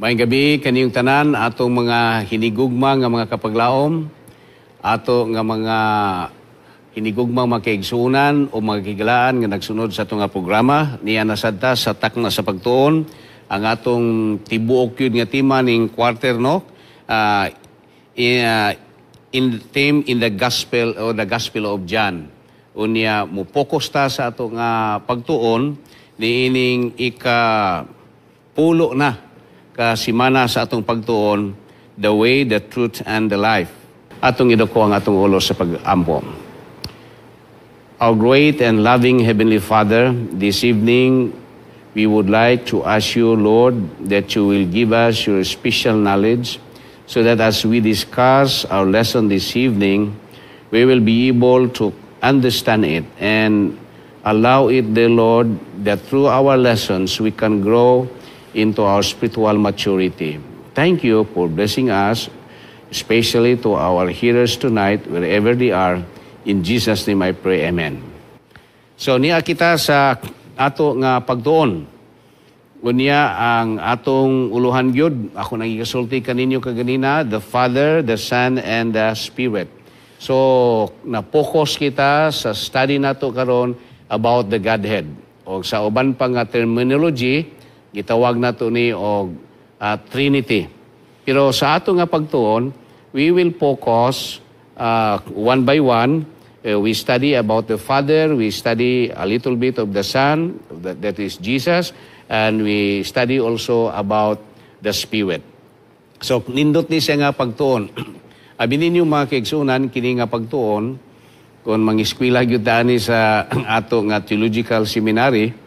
Maayong gabi kaniyong tanan atong mga hinigugma nga mga kapaglaom, ato nga mga hinigugma makaigsunan o magkigalaan nga nagsunod sa atong nga programa niya nasadta sa takna sa pagtuon ang atong tibuok yun nga tema ning quarter no in theme in the gospel or the gospel of John. Unya mo focus ta sa ato nga pagtuon niining pulo na kasimana sa atong pagtuon, the way, the truth, and the life. Atong idako ang atong ulo sa pag-ampo. Our great and loving Heavenly Father, this evening, we would like to ask you, Lord, that you will give us your special knowledge so that as we discuss our lesson this evening, we will be able to understand it and allow it, dear Lord, that through our lessons we can grow into our spiritual maturity. Thank you for blessing us, especially to our hearers tonight, wherever they are. In Jesus' name I pray, Amen. So niya kita sa ato nga pagtuon. Unya ang atong uluhan gyud, ako nang igasulti kaninyo kaganina, the Father, the Son, and the Spirit. So na-focus kita sa study nato karon about the Godhead. O sa uban pa nga terminology, gitawag nato ni og Trinity. Pero sa ato nga pagtuon, we will focus one by one. We study about the Father, we study a little bit of the Son, that is Jesus, and we study also about the Spirit. So nindot ni siya nga pagtuon. Abi ninyo mga kaigsunan kini nga pagtuon kung mangiskwela gyud ani sa ato nga theological seminary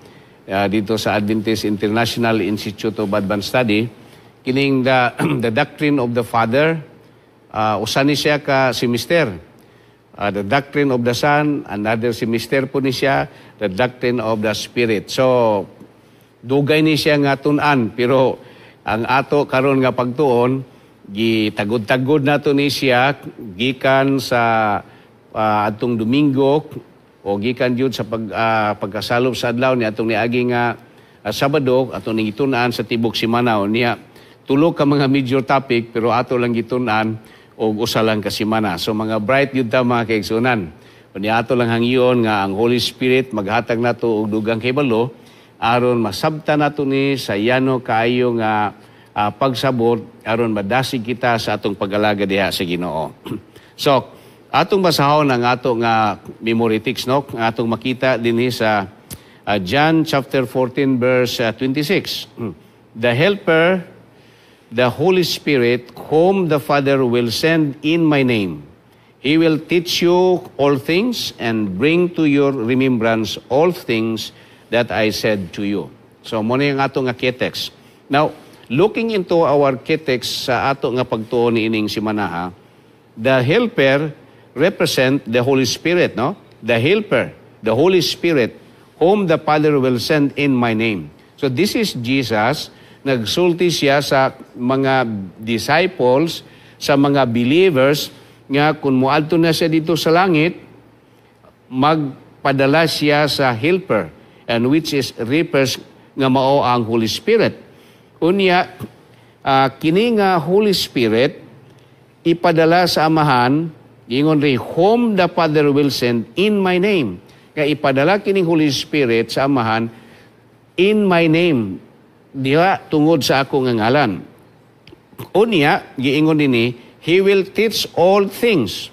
dito sa Adventist International Institute of Advanced Study, kining the doctrine of the Father, usan ni siya ka semester. The doctrine of the Son, another semester po ni siya, the doctrine of the Spirit. So, dugay ni siya nga tun-an, pero ang ato karon nga pagtuon, gitagod-tagod nato ni siya, gikan sa atong Domingo, o gikan jud sa pagkasalob sa adlaw ni atong niagi nga Sabado atong gitun-an sa tibok semana niya tulo ka mga major topic pero ato lang gitun-an og usa lang ka semana. So mga bright yun ta mga kaigsunan. Unya ato lang hangyon nga ang Holy Spirit maghatag nato og dugang kibalo aron masabtan nato ni sa yano kaayo nga pagsabot aron madasig kita sa atong pag-alaga diha sa Ginoo. So atong basahon ang ato nga memory text no, atong makita dinhi sa John chapter 14 verse 26. The Helper, the Holy Spirit, whom the Father will send in my name, He will teach you all things and bring to your remembrance all things that I said to you. So mo na yung ato nga key-text. Now, looking into our key-text sa ato nga pagtuon ining simana, the Helper represent the Holy Spirit, no? The Helper, the Holy Spirit, whom the Father will send in my name. So this is Jesus, nagsulti siya sa mga disciples, sa mga believers, nga kung muadto na siya dito sa langit, magpadala siya sa Helper, and which is refers nga mao ang Holy Spirit. Unya, kini nga Holy Spirit, ipadala sa Amahan, ingon rin, whom the Father will send in my name. Kaya ipadala kining Holy Spirit sa Amahan in my name. Diha tungod sa ako nga ngalan. Unya, giingon nini, He will teach all things.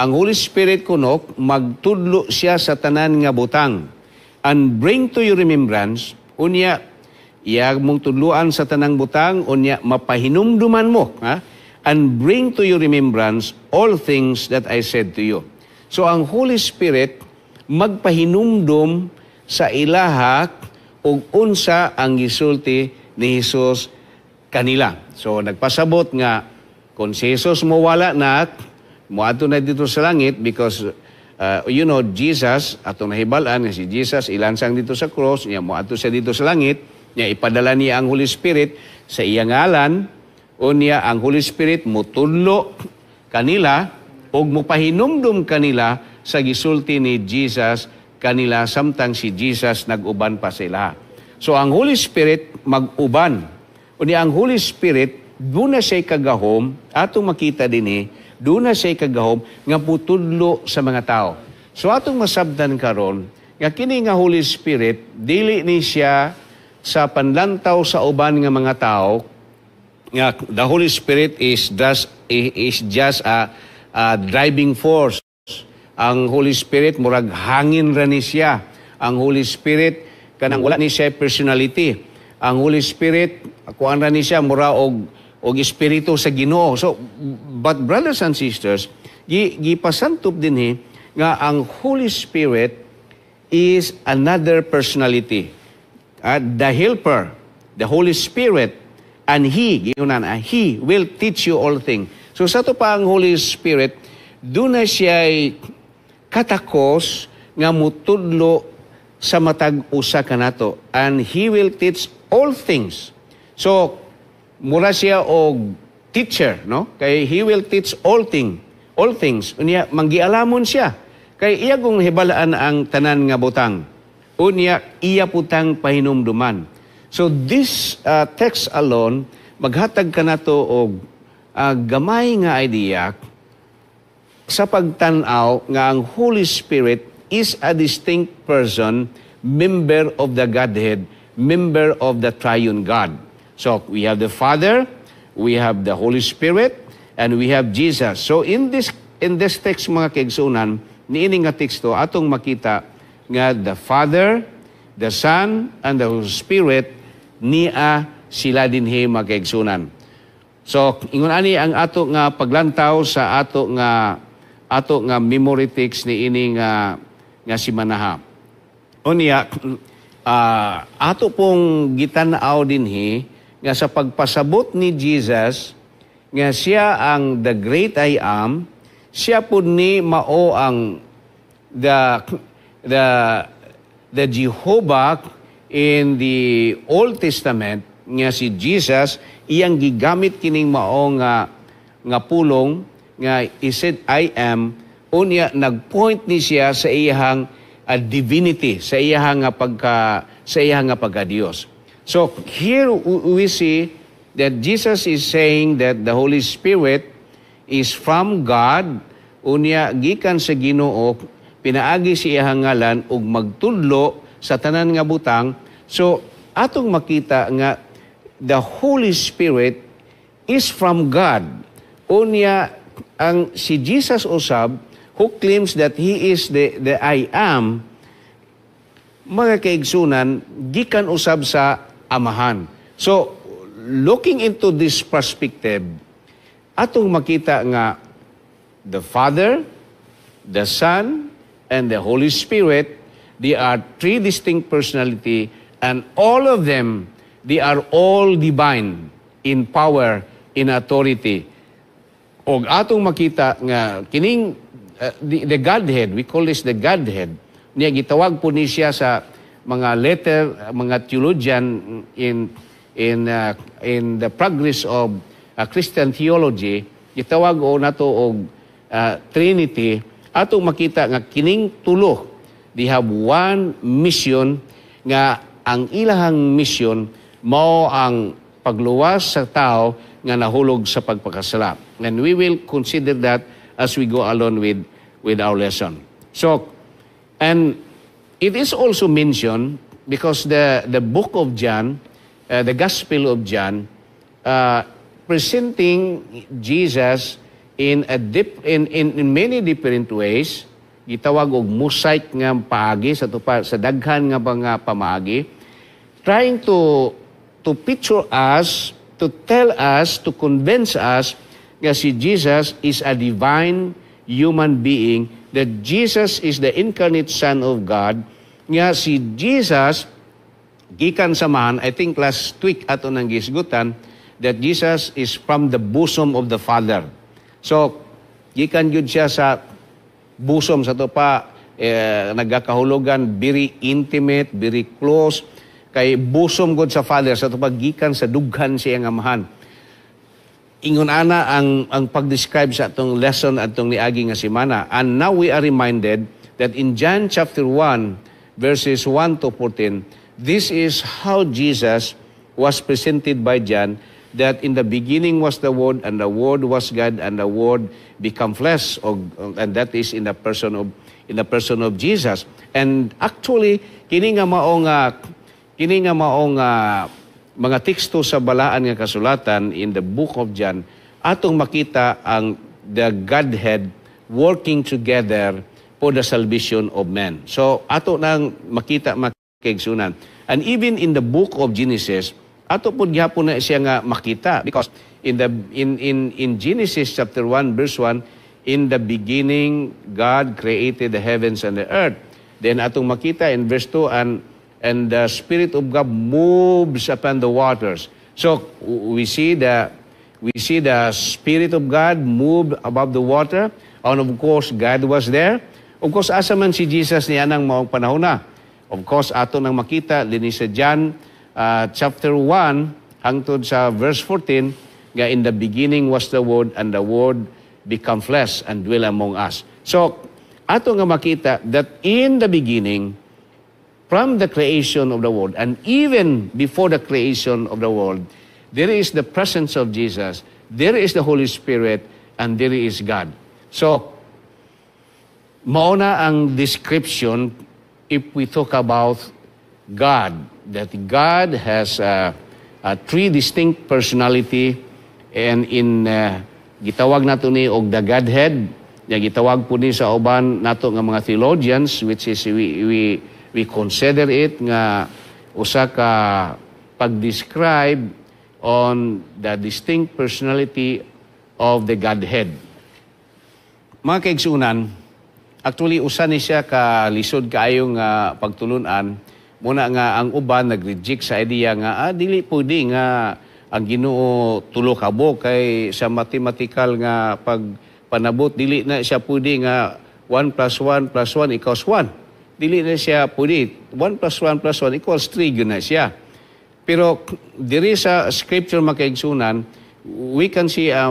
Ang Holy Spirit kunok, magtudlo siya sa tanan nga butang. And bring to your remembrance, unya, iya mong tudluan sa tanang butang, unya, mapahinumduman mo, ha? And bring to your remembrance all things that I said to you. So ang Holy Spirit magpahinumdum sa ilaha og unsa ang gisulti ni Jesus kanila. So nagpasabot nga kung si Jesus mawala na, muadto na dito sa langit because Jesus atong nahibalan si Jesus ilansang dito sa cross, niya muadto siya dito sa langit, niya ipadala niya ang Holy Spirit sa iyang ngalan. Unya ang Holy Spirit mutudlo kanila og mopahinumdum kanila sa gisulti ni Jesus kanila samtang si Jesus nag-uban pa sila. So ang Holy Spirit mag-uban Unya ang Holy Spirit, doon na siya kagahom, atong makita din doon na siya kagahom nga putudlo sa mga tao. So atong masabdan karon nga kini nga Holy Spirit, dili ni siya sa panlantaw sa uban nga mga tao, nga the Holy Spirit is just a driving force. Ang Holy Spirit murag hangin ra ni siya. Ang Holy Spirit kanang wala ni siya personality. Ang Holy Spirit kuan ra ni siya mura og espiritu sa Ginoo. So but brothers and sisters, gipasantop dinhi nga ang Holy Spirit is another personality. The helper, the Holy Spirit, and He will teach you all things. So sa to pa ang Holy Spirit, doon na siya katakos nga mutudlo sa matag usa kanato, and He will teach all things. So mura siya og teacher, no? Kay He will teach all things. Unya manggialamon siya. Kay iya kung hibalaan ang tanan nga butang. Unya iya putang pahinumduman. So this text alone maghatag kanato og gamay nga idea sa pagtan-aw nga ang Holy Spirit is a distinct person, member of the Godhead, member of the Triune God. So we have the Father, we have the Holy Spirit, and we have Jesus. So in this text mga kaigsunan, niini nga teksto atong makita nga the Father, the Son, and the Holy Spirit niya sila dinhi mga kaigsunan. So ingon ani ang ato nga paglantaw sa ato nga memory text niini nga simanaha. Unya ato pong gitan-aw dinhi nga sa pagpasabot ni Jesus nga siya ang the great I am, siya pud ni mao ang the Jehovah in the Old Testament nga si Jesus iyang gigamit kining mao nga pulong nga he said I am, unya nagpoint ni siya sa iyang divinity, sa iyang nga pagka-Dios. So here we see that Jesus is saying that the Holy Spirit is from God, unya gikan sa Ginoo, pinaagi siya ngalan ug magtudlo sa tanan nga butang. So atong makita nga the Holy Spirit is from God. Unya ang si Jesus usab who claims that He is the I am, mga kaigsunan, gikan usab sa Amahan. So, looking into this perspective, atong makita nga the Father, the Son, and the Holy Spirit, they are three distinct personality, and all of them, they are all divine in power, in authority. O atong makita nga kining the Godhead, we call this the Godhead, niya gitawag po ni siya sa mga letter, mga theologian in the progress of Christian theology, gitawag o nato og Trinity. Atong makita nga kining tulo, they have one mission nga ang ilahang mission mao ang pagluwas sa tao nga nahulog sa pagpakasala. And we will consider that as we go along with our lesson. So, and it is also mentioned because the book of John, the Gospel of John, presenting Jesus in many different ways, gitawag og mosaic nga paagi sa daghan nga mga pamaagi, trying to picture us, to tell us, to convince us nga si Jesus is a divine human being, that Jesus is the incarnate Son of God, nga si Jesus gikan samahan, I think last week ato nang gisgutan, that Jesus is from the bosom of the Father. So, gikan yun siya sa bosom sa to pa, nagkakahulugan, very intimate, very close, kay bosom god sa Father, sa to pa gikan sa dughan siya nga amahan. Ingon ana ang pag-describe sa atong lesson atong niagi nga semana. And now we are reminded that in John chapter 1, verses 1 to 14, this is how Jesus was presented by John, that in the beginning was the Word, and the Word was God, and the Word become flesh, and that is in the person of Jesus. And actually, kini nga maong mga teksto sa balaan nga kasulatan in the book of John, atong makita ang the Godhead working together for the salvation of men. So ato nang makita makigsunan. And even in the book of Genesis, ato pud gyapon na siya nga makita, because in Genesis chapter 1 verse 1, in the beginning God created the heavens and the earth. Then atong makita in verse 2, and the Spirit of God moves upon the waters. So we see the Spirit of God move above the water, and of course God was there. Of course asa man si Jesus niya nang maong panahon na. Of course ato nang makita dinhi sa John chapter 1 hangtod sa verse 14 nga in the beginning was the Word, and the Word become flesh and dwell among us. So ato nga makita that in the beginning, from the creation of the world, and even before the creation of the world, there is the presence of Jesus, there is the Holy Spirit, and there is God. So, mauna ang description if we talk about God, that God has three distinct personality, and in gitawag nato ni og the Godhead, gitawag po ni sa uban nato nga mga theologians, which is we consider it nga usa ka pag-describe on the distinct personality of the Godhead. Mga kaigsunan, actually usa ni siya ka lisod kaayong pagtulunan. Muna nga ang uban nag-reject sa idea nga dili pwede nga ang Ginoo tulo ka buok, kay sa mathematical nga pagpanabot dili na siya pwede nga 1 plus 1 plus 1 equals 1. Dili na siya pwede. 1 plus 1 plus 1 equals 3, yun na siya. Pero diri sa scripture makaigsunan, we can see a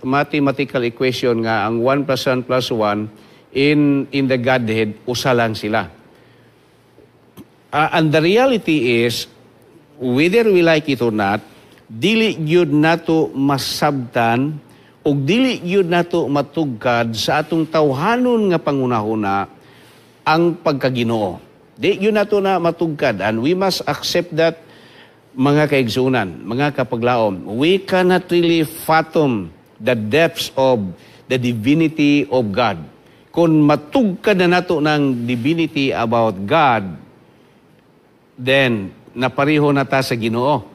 mathematical equation nga ang 1 plus 1 plus 1 in the Godhead, usa lang sila. And the reality is, whether we like it or not, dili yun nato masabtan o dili yun nato matugkad sa atong tawhanon nga pangunahuna ang pagkaginoo. Di yun nato na matugkad, and we must accept that, mga kaigsunan, mga kapaglaom. We cannot really fathom the depths of the divinity of God. Kung matugkad na nato ng divinity about God, then napareho na ta sa Ginoo.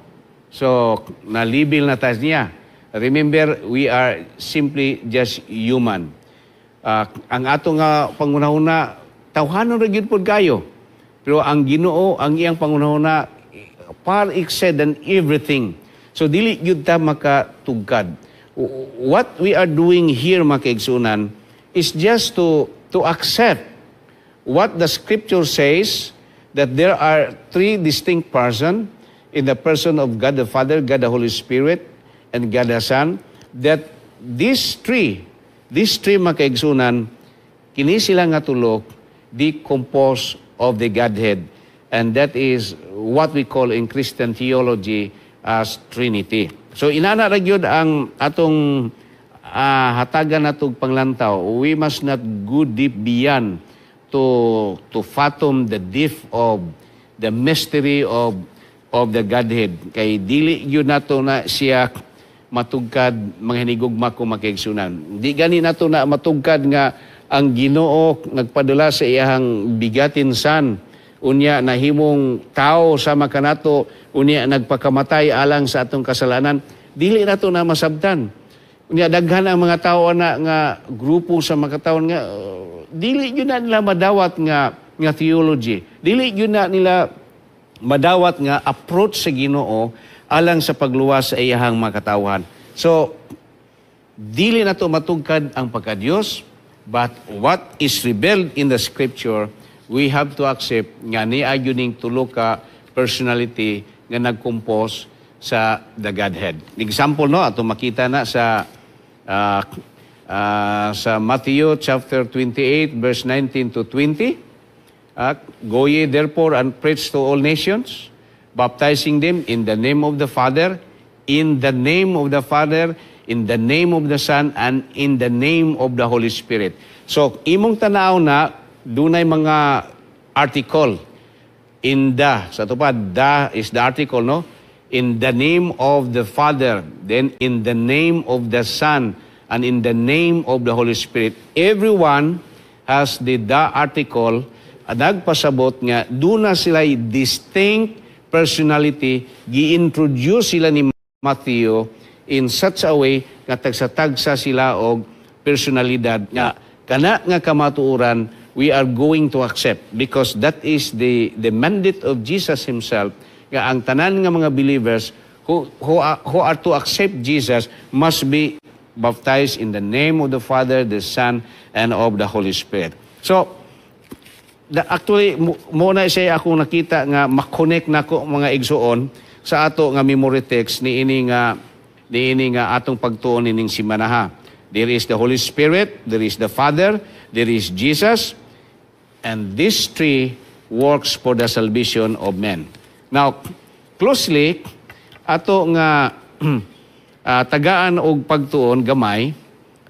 So, nalibil na ta niya. Remember, we are simply just human. Ang ato nga pangunahuna, tawhanon ra gyud pod kayo. Pero ang Ginoo, ang iyang pangunahuna far exceed than everything. So dili gyud ta makatugkad. What we are doing here, mga kaigsunan, is just to accept what the scripture says, that there are three distinct persons in the person of God the Father, God the Holy Spirit, and God the Son, that these three mga kaigsunan, kini sila nga tulok, the composed of the Godhead. And that is what we call in Christian theology as Trinity. So inana ra gyud ang atong hatagan natong panglantaw. We must not go deep beyond to fathom the depth of the mystery of the Godhead. Kay dili yun nato na siya matugkad, mga hinigugma ko makaigsunan. Di gani nato na matugkad nga ang Ginoo nagpadala sa iyang bigatin san, unya nahimong tao sama kanato, unya nagpakamatay alang sa atong kasalanan. Dili nato na masabtan. Unya daghan ang mga tao na nga grupo sa mga taon nga dili yun na nila madawat nga theology. Dili yun na nila madawat nga approach sa Ginoo alang sa pagluwas sa iyahang mga katawhan. So dili nato matugkad ang pagka-Dios. But what is revealed in the scripture, we have to accept nga niya yuning tulo ka personality nga nag-compose sa the Godhead. Example no, ato makita na sa Matthew chapter 28 verse 19 to 20. Go ye therefore and preach to all nations. baptizing them in the name of the Father, in the name of the Father, in the name of the Son, and in the name of the Holy Spirit. So, imong tanaw na, dunay mga article. In the, sa tupad, the is the article, no? In the name of the Father, then in the name of the Son, and in the name of the Holy Spirit. Everyone has the article, nagpasabot nga, doon na sila distinct personality, gi-introduce sila ni Matthew in such a way nga tagsa-tagsa sila og personalidad nga kana nga kamatuoran we are going to accept because that is the mandate of Jesus himself nga ang tanan nga mga believers who are to accept Jesus must be baptized in the name of the Father, the Son, and of the Holy Spirit. So, actually, muna siya ako nakita nga makonek na ko mga igsuon sa ato nga memory text ni ini nga atong pagtuon ining simanaha. There is the Holy Spirit, there is the Father, there is Jesus, and these three works for the salvation of men. Now, closely, ato nga tagaan og pagtuon gamay,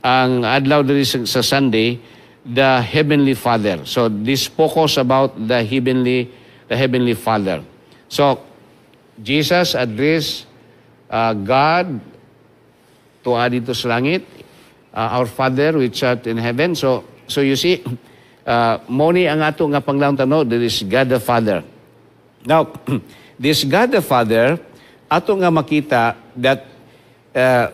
ang adlaw diri sa Sunday, the Heavenly Father. So, this focus about the Heavenly Father. So, Jesus addressed God to dito sa langit, our Father which art in heaven. So you see, moni ang ato nga panglaong tanaw, there is God the Father. Now, this God the Father, ato nga makita that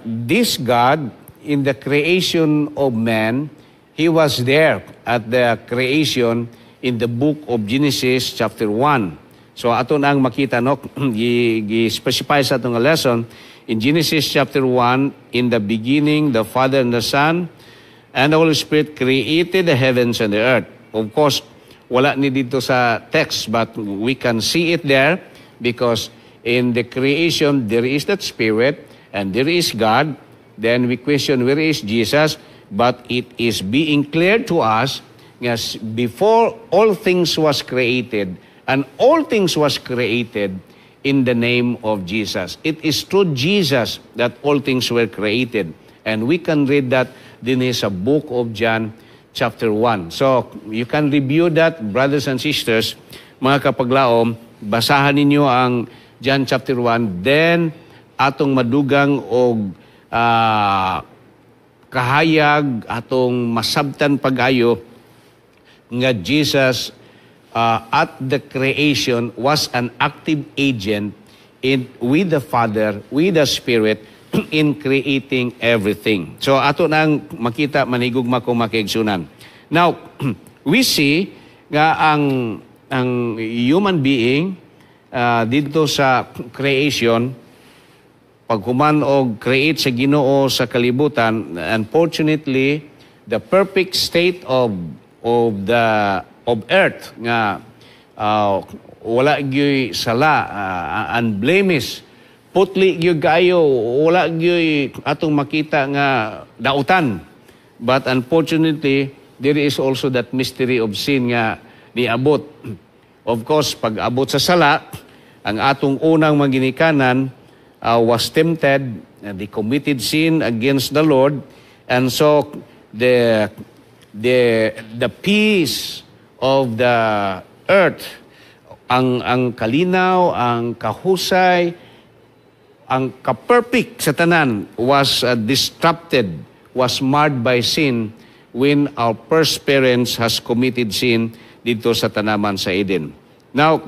this God, in the creation of man, He was there at the creation in the book of Genesis chapter 1. So ato nang makita no, gi-specify sa atong lesson in Genesis chapter 1, in the beginning the Father and the Son and the Holy Spirit created the heavens and the earth. Of course, wala ni dito sa text but we can see it there because in the creation there is that Spirit and there is God. Then we question where is Jesus? But it is being clear to us as before all things was created, and all things was created in the name of Jesus. It is through Jesus that all things were created. And we can read that din sa book of John chapter 1. So, you can review that, brothers and sisters, mga kapaglaom, basahan ninyo ang John chapter 1, then atong madugang og kahayag atong masabtan pag-ayo nga Jesus at the creation was an active agent with the Father, with the Spirit in creating everything. So ato nang makita manigugma kung makiigsunan. Now, we see nga ang human being dito sa creation paghuman og create sa Ginoo sa kalibutan, unfortunately the perfect state of earth nga wala gyud sala, unblemished, putli gyud kayo, wala gyud atong makita nga dautan. But unfortunately there is also that mystery of sin nga niabot. Of course, pag abot sa sala, ang atong unang maginikanan was tempted, and they committed sin against the Lord, and so the peace of the earth, ang kalinaw, ang kahusay, ang ka-perfect sa tanan was disrupted, was marred by sin when our first parents has committed sin dito sa tanaman sa Eden. Now,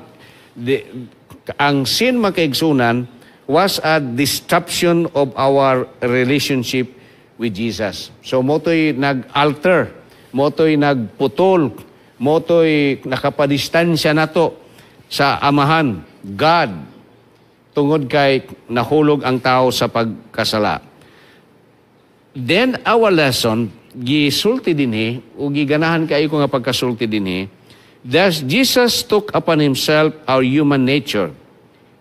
ang sin makaigsunan was a disruption of our relationship with Jesus. So moto'y nag-alter, moto'y nagputol, moto'y nakapadistansya nato sa Amahan, God, tungod kay nahulog ang tao sa pagkasala. Then our lesson, gisulti dinhi, o giganahan kayo ko nga pagkasulti dinhi, thus Jesus took upon himself our human nature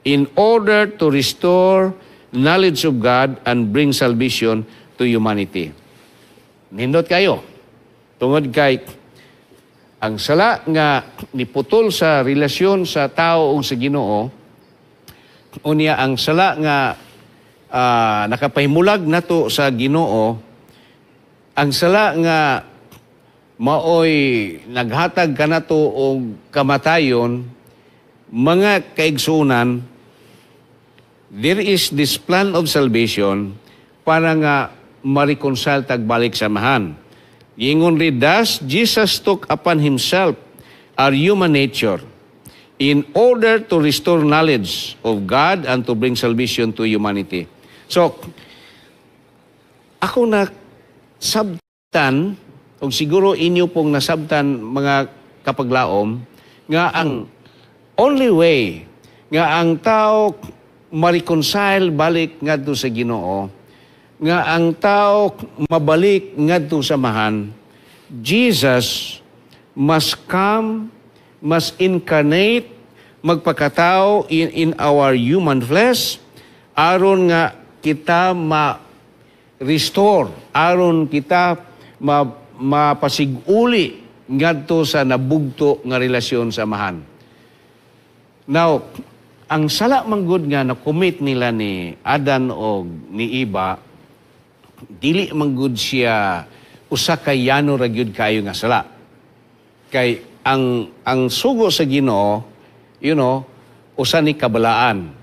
in order to restore knowledge of God and bring salvation to humanity. Nindot kayo. Tungod kay ang sala nga niputol sa relasyon sa tao ug sa Ginoo, unya ang sala nga nakapahimulag nato sa Ginoo, ang sala nga maoy naghatag kanato og kamatayon, mga kaigsunan, there is this plan of salvation para nga ma-reconcile tagbalik samahan. Ingon rin, thus Jesus took upon himself our human nature in order to restore knowledge of God and to bring salvation to humanity. So, ako na sabtan, o siguro inyo pong nasabtan mga kapaglaom, nga ang only way nga ang tao ma-reconcile balik ngadto sa Ginoo, nga ang tao mabalik ngadto sa samahan, Jesus must come, must incarnate, magpakatao in our human flesh, aron nga kita ma-restore, aron kita mapasiguli ngadto sa nabugto nga relasyon samahan. Now, ang sala manggod nga na-commit nila ni Adan o ni Eva, dili manggod siya usa ka yano ra gyud kayo nga sala. Kay ang sugo sa Ginoo, usa ni kabalaan.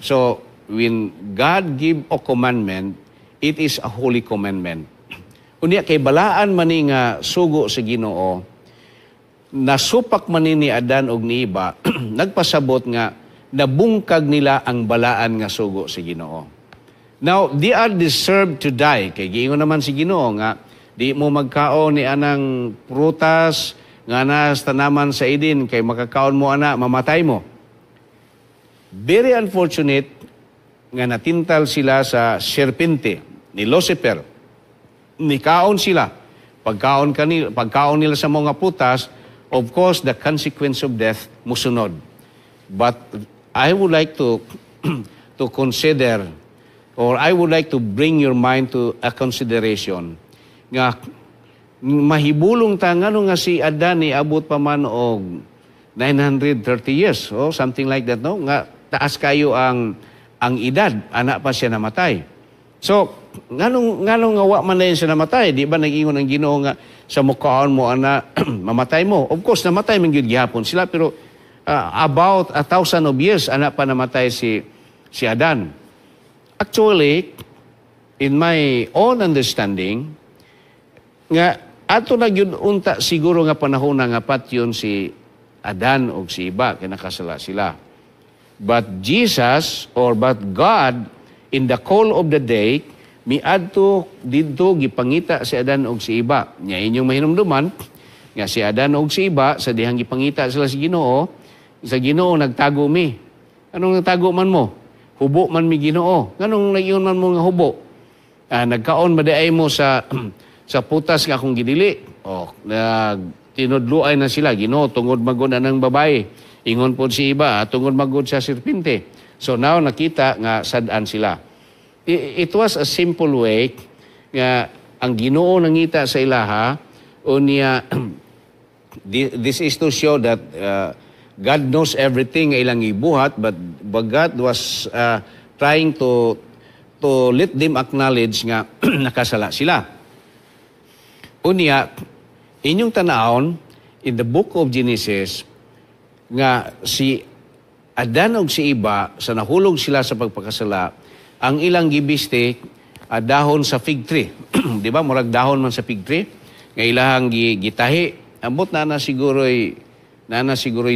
So when God give a commandment, it is a holy commandment. Unya kay balaan man ni nga sugo sa Ginoo, nasupak man ni Adan og ni Eva, nagpasabot nga nabungkag nila ang balaan nga sugo sa Ginoo. Now, they are deserved to die. Kay giingon naman si Ginoo nga, di mo magkaon ni anang prutas nga nas tanaman sa Eden, kay makakaon mo ana, mamatay mo. Very unfortunate nga natintal sila sa serpente ni Lucifer. Nikaon sila. Pagkaon nila sa mga prutas, of course, the consequence of death musunod. But I would like to consider, or I would like to bring your mind to a consideration nga mahibulong ta ngano nga si Adan ni abot pa man og 930 years o something like that, no, nga taas kayo ang edad, anak pa siya namatay. So nganong nga wa man na siya namatay, di ba nag-ingon ang Ginoo nga sa mukhaon mo ana mamatay mo. Of course namatay man gyud gihapon sila, pero about 1,000 of years anak pa namatay si Adan. Actually, in my own understanding, nga ato na yun unta siguro nga panahon nga patyon si Adan o si Eva, kinakasala sila. But Jesus, but God, in the call of the day, miadto didto gipangita si Adan o si Eva. Nya inyong mahinumduman, nga si Adan o si Eva, sa dihang gipangita sila si Ginoo, sa Ginoo nagtago mi. Anong nagtago man mo? Hubo man mi Ginoo. Nganong nag-iyon man mo nga hubo? Nagkaon madaay mo sa putas nga akong gidili. Tinudluay na sila. Ginoo, tungod magod ng babae. Ingon po si Iba, tungod magod sa serpente. So now nakita nga sadaan sila. It was a simple way nga ang Ginoo nangita sa ilaha, unya this is to show that God knows everything nga ilang ibuhat, but God was trying to let them acknowledge nga nakasala sila. Unya, inyong tanawon, in the book of Genesis, nga si Adan ug si Eva, sa nahulog sila sa pagpakasala, ang ilang gibiste, dahon sa fig tree. Di ba? Murag dahon man sa fig tree. Nga ilahang gitahi. Ambot na siguro'y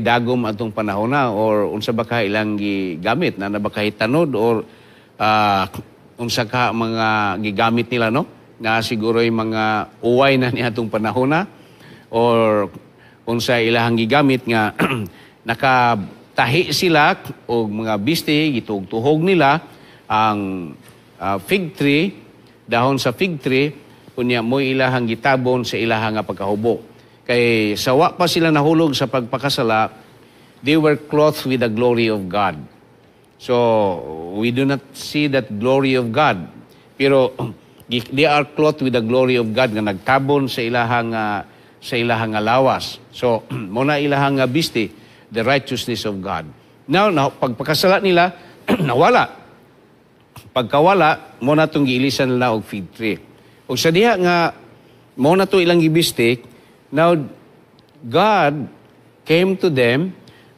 dagom atong panahon na, or unsa ba ka ilang gigamit, na ba ka hitanod, or unsa ka mga gigamit nila, no? Na siguro'y mga uway na ni atong panahon na, or unsa ilahang gigamit nga nakatahi sila o mga biste, gitugtuhog nila ang fig tree, dahon sa fig tree, kunya mo ilahang gitabon sa ilahang nga pagkahubo. Kay sawa pa sila nahulog sa pagpakasala, they were clothed with the glory of God. So, we do not see that glory of God. Pero, they are clothed with the glory of God nga nagtabon sa ilahang lawas. So, muna ilahang biste, the righteousness of God. Now, pagpakasala nila, nawala. Pagkawala, mo na itong giilisan nila og fig tree. O sa diha nga, mo na ito ilang gibistik, now, God came to them,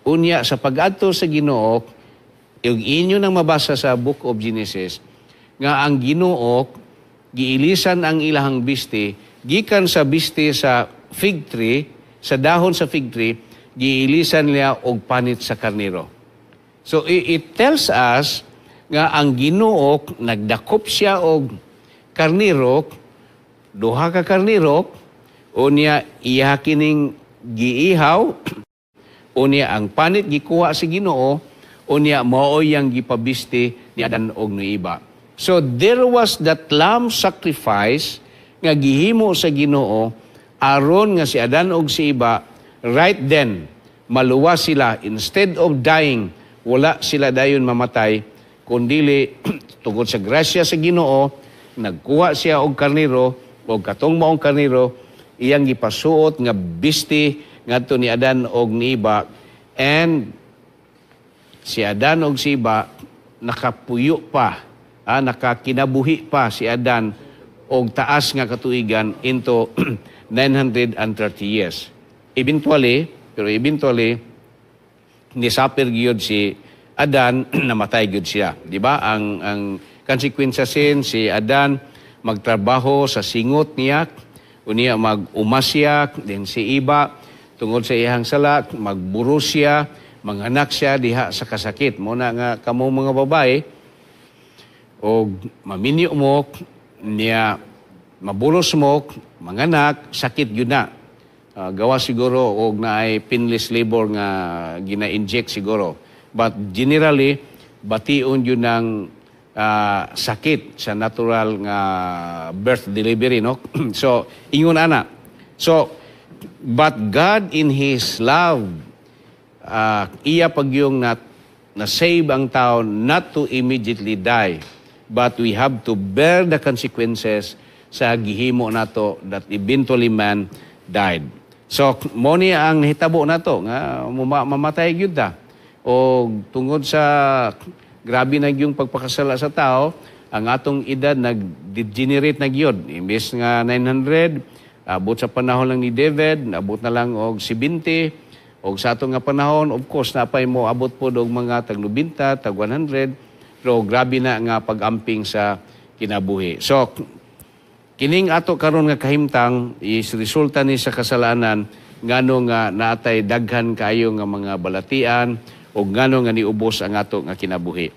unya sa pag-adto sa Ginoo, yung inyo nang mabasa sa Book of Genesis, nga ang Ginoo, giilisan ang ilahang biste, gikan sa biste sa fig tree, sa dahon sa fig tree, giilisan niya og panit sa karniro. So, it tells us nga ang Ginoo nagdakop siya og karniro, duha ka karniro, unya iya kining giihaw, unya ang panit gikuha si Ginoo, unya mao yang gipabiste ni Adan og ni Iba. So there was that lamb sacrifice nga gihimo sa Ginoo aron nga si Adan og si Iba right then maluwas sila, instead of dying, wala sila dayon mamatay, kundili tungod sa grasya sa Ginoo, nagkuha siya og karniro, og katong maong karniro, iyang gipasuot nga bisti ngadto ni Adan og ni Iba, and si Adan og si Iba nakapuyo pa, nakakinabuhi pa si Adan og taas nga katuigan into 930 years. Eventually, nisapir gyud si Adan, namatay gyud siya. Di ba? Ang konsekwensya si Adan magtrabaho sa singot niya, unya mag-umasya, din si Iba, tungod sa iyang sala, magburo siya, manganak siya diha sa kasakit. Muna nga kamo mga babae, o maminyo mo, niya mabulos mo, manganak, sakit yun na. Gawa siguro, o na ay painless labor nga gina-inject siguro. But generally, bation yun ng sakit sa natural nga birth delivery, no? So, ingon ana. So, but God in His love, iya pag yung na-save ang tao not to immediately die, but we have to bear the consequences sa gihimo nato that eventually man died. So, mo ni ang hitabo nato nga mamatay gyud ta. O tungod sa grabe na yung pagpakasala sa tao, ang atong edad nag-degenerate na gyud. Imbes nga 900, abot sa panahon lang ni David, abot na lang og 70, og sa atong nga panahon, of course, napay mo abot po og mga tag 90, tag 100, pero grabe na nga pag-amping sa kinabuhi. So, kining ato karon nga kahimtang is resulta ni sa kasalanan ngano nga naatay daghan kayo nga mga balatian o ngano nga niubos ang ato nga kinabuhi.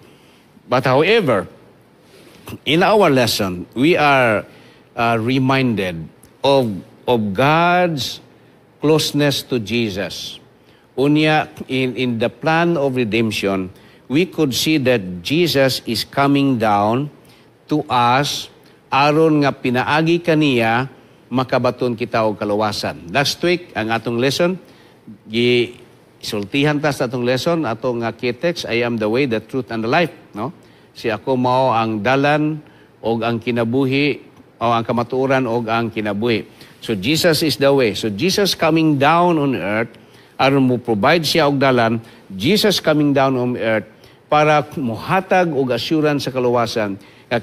But however, in our lesson, we are reminded of God's closeness to Jesus. Unya, in the plan of redemption, we could see that Jesus is coming down to us aron nga pinaagi kaniya makabaton kita og kaluwasan. Last week, ang atong lesson, sultihan ta sa atong lesson, atong key text, I am the way, the truth, and the life. No? Si ako mao ang dalan og ang kinabuhi, o ang kamatuoran og ang kinabuhi. So Jesus is the way. So Jesus coming down on earth, aron mo provide siya og dalan, Jesus coming down on earth, para muhatag og assurance sa kaluwasan,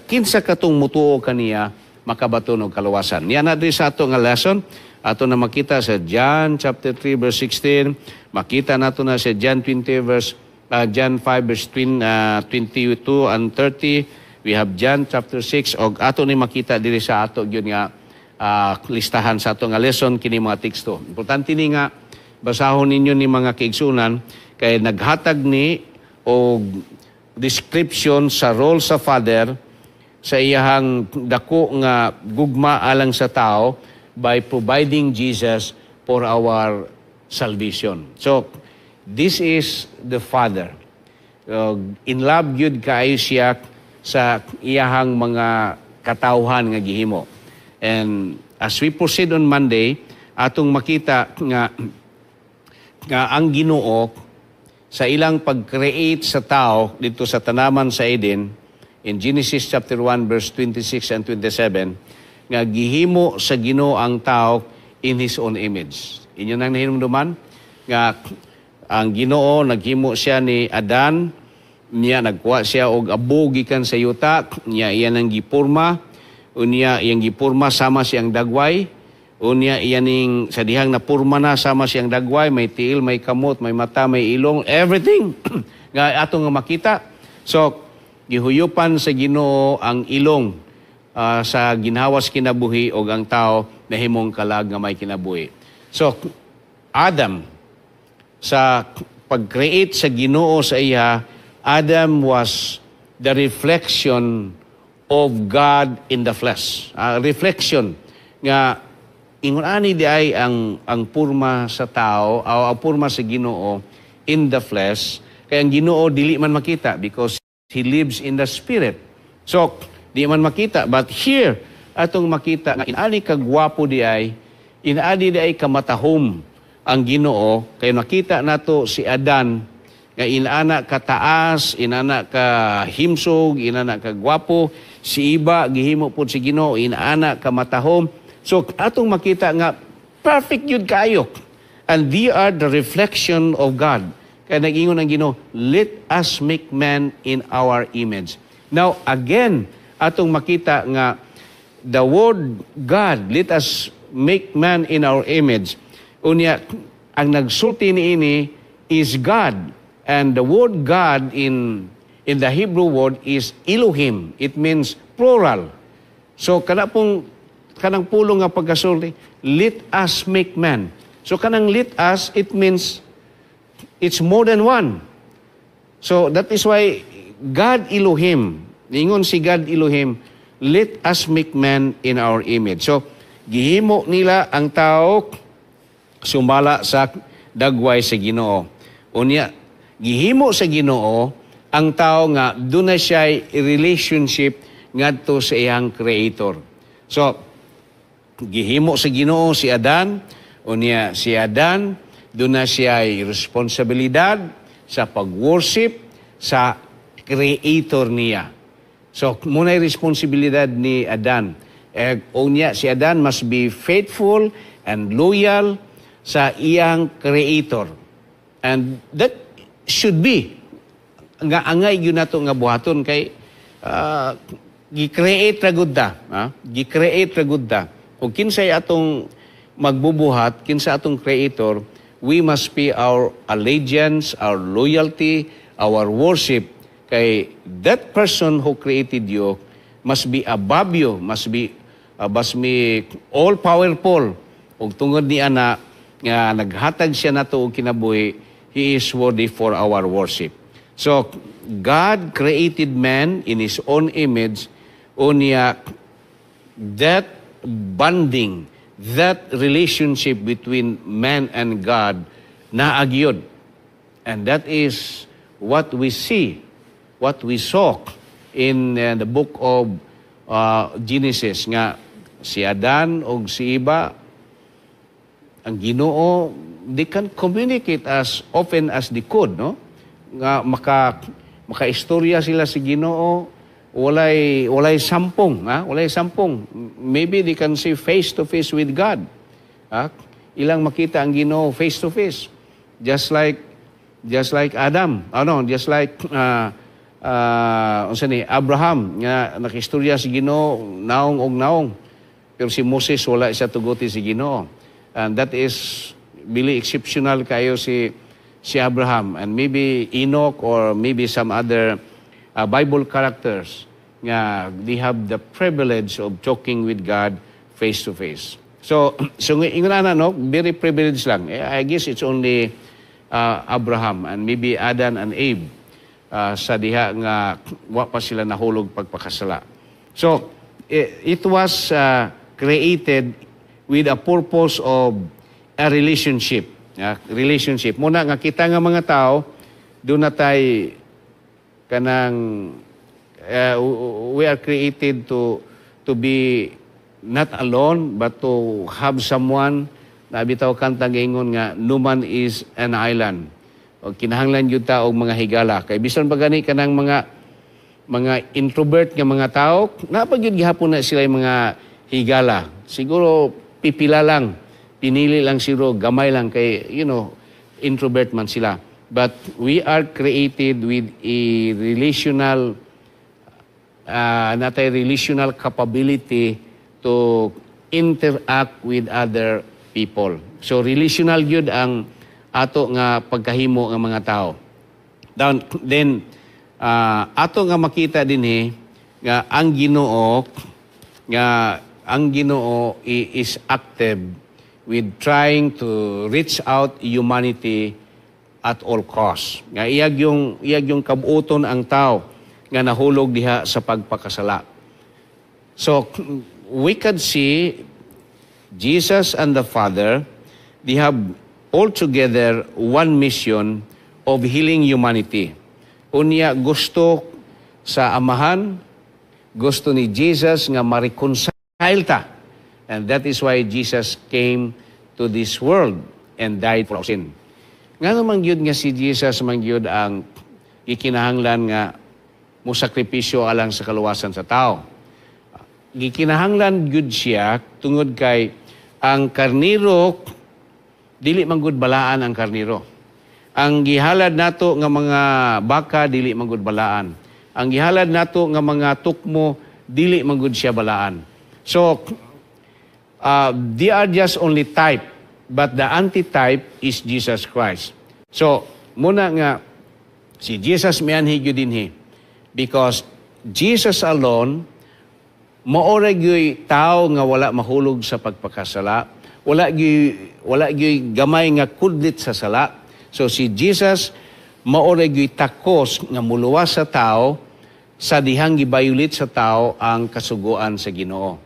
kinsa katong mutuo kaniya, makabaton og kaluwasan. Yan na sa ato nga lesson, ato na makita sa John chapter 3 verse 16, makita nato na sa John 5 verse 22 and 30. We have John chapter 6 og ato ni makita diri sa ato gyud nga listahan sa ato nga lesson kini mga teksto. Importante ni nga basahon ninyo ni mga kaigsunan kay naghatag ni og description sa role sa Father sa iyahang dako nga gugma alang sa tao by providing Jesus for our salvation. So, this is the Father. In love yun kaayo siya sa iyahang mga katawhan nga gihimo. And as we proceed on Monday, atong makita nga ang Ginoo sa ilang pag-create sa tao dito sa tanaman sa Eden, in Genesis chapter 1 verse 26 and 27, nga gihimo sa Ginoo ang tao in His own image. Inyo nang nahinumduman nga ang Ginoo naghimo siya ni Adan niya nagkuha siya og abo gikan sa yuta, niya iyan ang gipurma, unya iyang gipurma sama siyang dagway, unya iyaning sa dihang napurma na sama siyang dagway, may tiil, may kamot, may mata, may ilong, everything nga ato nga makita. So gihuyupan sa Ginoo ang ilong sa ginhawas kinabuhi og ang tao nahimong kalag nga may kinabuhi. So Adam, sa pag-create sa Ginoo sa iya, Adam was the reflection of God in the flesh. Reflection nga ingon ani di ay ang purma sa tao o ang purma sa Ginoo in the flesh, kaya ang Ginoo dili man makita because He lives in the spirit. So di man makita, but here atong makita nga inani kagwapo di ay, inani di ay kamatahom ang Ginoo, kay nakita nato si Adan nga inana ka taas, inana ka himsog, inana ka gwapo, si iba gihimo pud si Ginoo inana ka matahom. So atong makita nga perfect yun kayo, and they are the reflection of God. Kaya nag-ingon ang Ginoo, let us make man in our image. Now again atong makita nga the word God, let us make man in our image, unya ang nagsulti niini is God. And the word God in the Hebrew word is Elohim. It means plural. So kanang pulong nga pagkasulti, let us make man. So kanang let us, it means it's more than one. So that is why God Elohim, ingon si God Elohim, let us make man in our image. So gihimo nila ang tao sumala sa dagway sa Ginoo. Unya gihimo sa Ginoo ang tao nga doon na siya relationship ngadto sa iyang creator. So gihimo sa Ginoo si Adan, unya si Adan doon na siya responsibilidad sa pag-worship sa creator niya. So muna responsibilidad ni Adan. Unya si Adan must be faithful and loyal sa iyang creator. And that should be nga angay yun nato nga buhaton kay gi-create ra gud ta, gi-create ra gud ta. Ug kinsay atong magbubuhat, kinsa atong creator, we must pay our allegiance, our loyalty, our worship kay that person who created you must be above you, must be all powerful. Ug tungod ni ana nga naghatag siya nato og kinabuhi, He is worthy for our worship. So, God created man in His own image, unya that bonding, that relationship between man and God naagyod. And that is what we see, what we saw in the book of Genesis, nga si Adan o si Iba, ang Ginoo, they can communicate as often as they could, no? Nga maka-istorya sila si Ginoo, walay sampung, walay sampung. Maybe they can see face to face with God. Ilang makita ang Ginoo face to face. Just like Adam, just like Abraham nga nakistorya si Ginoo naong og naong. Pero si Moses wala siya tuguti si Ginoo. And that is really exceptional kayo si Abraham, and maybe Enoch or maybe some other Bible characters nga they have the privilege of talking with God face to face. So ingon ana no, very privileged lang. I guess it's only Abraham and maybe Adan and Abe sa diha nga wa pa sila nahulog pagpakasala. So it was created with a purpose of a relationship. Relationship. Muna nga kita nga mga tao, doon na tayo kanang we are created to be not alone but to have someone. Nabitaw kanta gingon nga no man is an island. O kinahanglan yun ta og mga higala. Kay bisan pa gani kanang mga introvert nga mga tao, napagyud gihapon na sila yung mga higala. Siguro pipila lang, pinili lang siguro, gamay lang kay, introvert man sila. but we are created with a relational relational capability to interact with other people. So relational yun ang ato nga pagkahimo ng mga tao. Then ato nga makita din nga ang Ginoo is active with trying to reach out humanity at all costs. Nga iyag yung kabuoton ang tao nga nahulog diha sa pagpakasala. So we can see Jesus and the Father, they have altogether one mission of healing humanity. Unya gusto sa Amahan, gusto ni Jesus nga ma-reconcile ta. And that is why Jesus came to this world and died for our sin. Nga naman yun nga si Jesus mangyud ang ikinahanglan nga musakripisyo alang sa kaluwasan sa tao. Gikinahanglan yun siya tungod kay ang karniro, dili manggud balaan ang karniro. Ang gihalad nato nga mga baka, dili manggud balaan. Ang gihalad nato nga mga tukmo, dili manggud siya balaan. So, they are just only type, but the antitype is Jesus Christ. So, muna nga, si Jesus mianhi gyud dinhi, because Jesus alone, maora gyud tao nga wala mahulog sa pagpakasala, wala gyud gamay nga kudlit sa sala. So si Jesus maora gyud takos nga muluwas sa tao sa dihang gibayulit sa tao ang kasuguan sa Ginoo.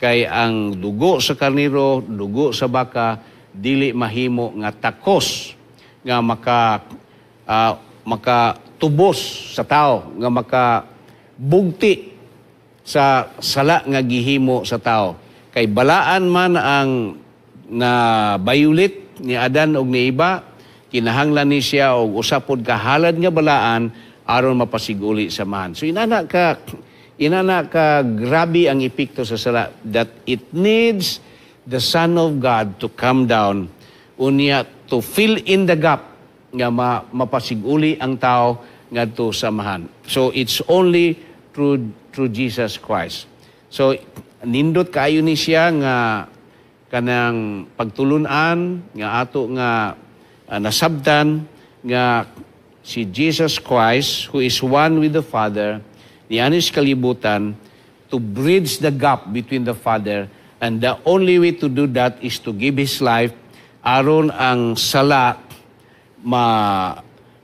Kay ang dugo sa karniro, dugo sa baka, dili mahimo nga takos nga makatubos sa tao, nga makabugti sa sala nga gihimo sa tao. Kay balaan man ang nabayulit ni Adan og ni Eva, kinahanglan ni siya og usapod kahalad nga balaan aron mapasiguli sa man. So inana ka grabe ang epekto sa sala that it needs the Son of God to come down unya to fill in the gap nga mapasiguli ang tao ngadto sa mahan. So it's only through Jesus Christ. So nindot kaayo ni siya nga kanang pagtulunan nga ato nga nasabtan nga si Jesus Christ, who is one with the Father, nianis kalibutan to bridge the gap between the Father, and the only way to do that is to give His life aron ang sala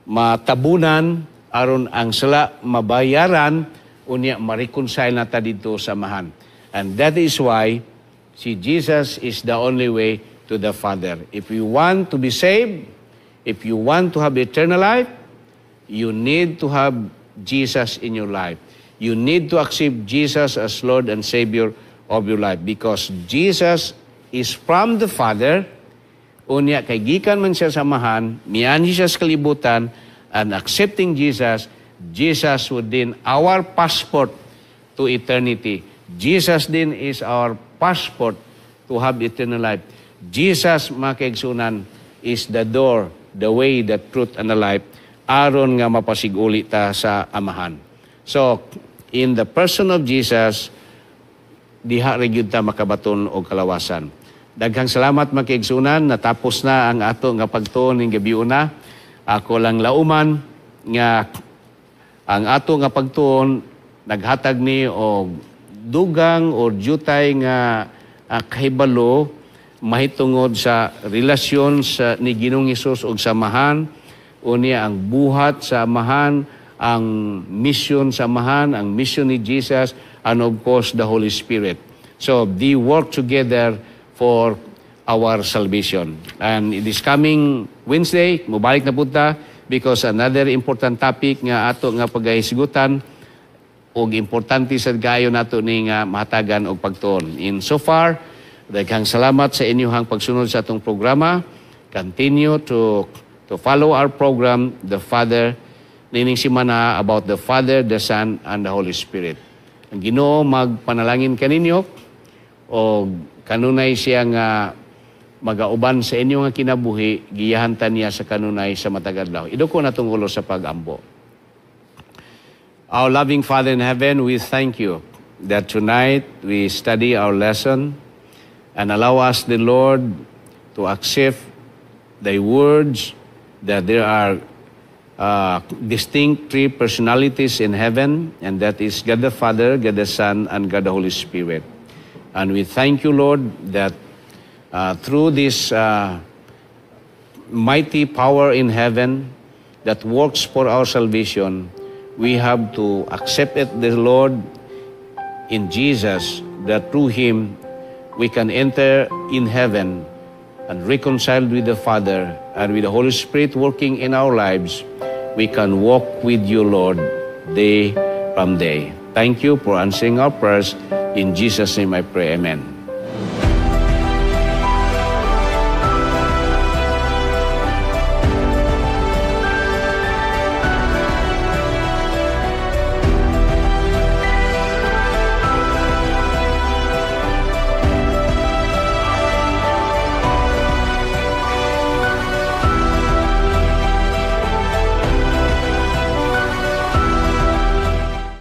matabunan, aron ang sala mabayaran, unya ma-reconcile na ta dito sa mahan. And that is why si Jesus is the only way to the Father. If you want to be saved, if you want to have eternal life, you need to have Jesus in your life. You need to accept Jesus as Lord and Savior of your life, because Jesus is from the Father. Unya kay gikan man siya sa mahan, mianhi siya sa kalibutan, and accepting Jesus would din our passport to eternity. Jesus din is our passport to have eternal life. Jesus, makaigsunan, is the door, the way, the truth, and the life, aron nga mapasiguli ta sa Amahan. So, in the person of Jesus, diha gyud ta makabaton og kalawasan. Daghang salamat makaigsunan, natapos na ang ato nga pagtuon ning gabi una. Ako lang lauman nga ang ato nga pagtuon naghatag ni og dugang o jutay nga kahibalo mahitungod sa relasyon sa ni Ginoong Hesus og samahan, unya ang buhat sa amahan, ang mission sa amahan, ang mission ni Jesus, and of course the Holy Spirit. So they work together for our salvation. And this coming Wednesday, mubalik na punta, because another important topic nga ato nga pagahisgutan og importante sa gayo nato ni nga mahatagan og pagtuon. In so far, daghang salamat sa inyong pagsunod sa atong programa. Continue to follow our program, The Father, nining simana about the Father, the Son, and the Holy Spirit. Ang Ginoo magpanalangin kaninyo o kanunay siya nga magauban sa inyo nga kinabuhi, giyahantan niya sa kanunay sa matagad law. Iduko na tungulo sa pagambo. Our loving Father in heaven, we thank you that tonight we study our lesson and allow us, the Lord, to accept thy words that there are distinct three personalities in heaven, and that is God the Father, God the Son, and God the Holy Spirit. And we thank you, Lord, that through this mighty power in heaven that works for our salvation, we have to accept it, the Lord, in Jesus, that through Him we can enter in heaven and reconciled with the Father, and with the Holy Spirit working in our lives, we can walk with you, Lord, day from day. Thank you for answering our prayers. In Jesus' name I pray, amen.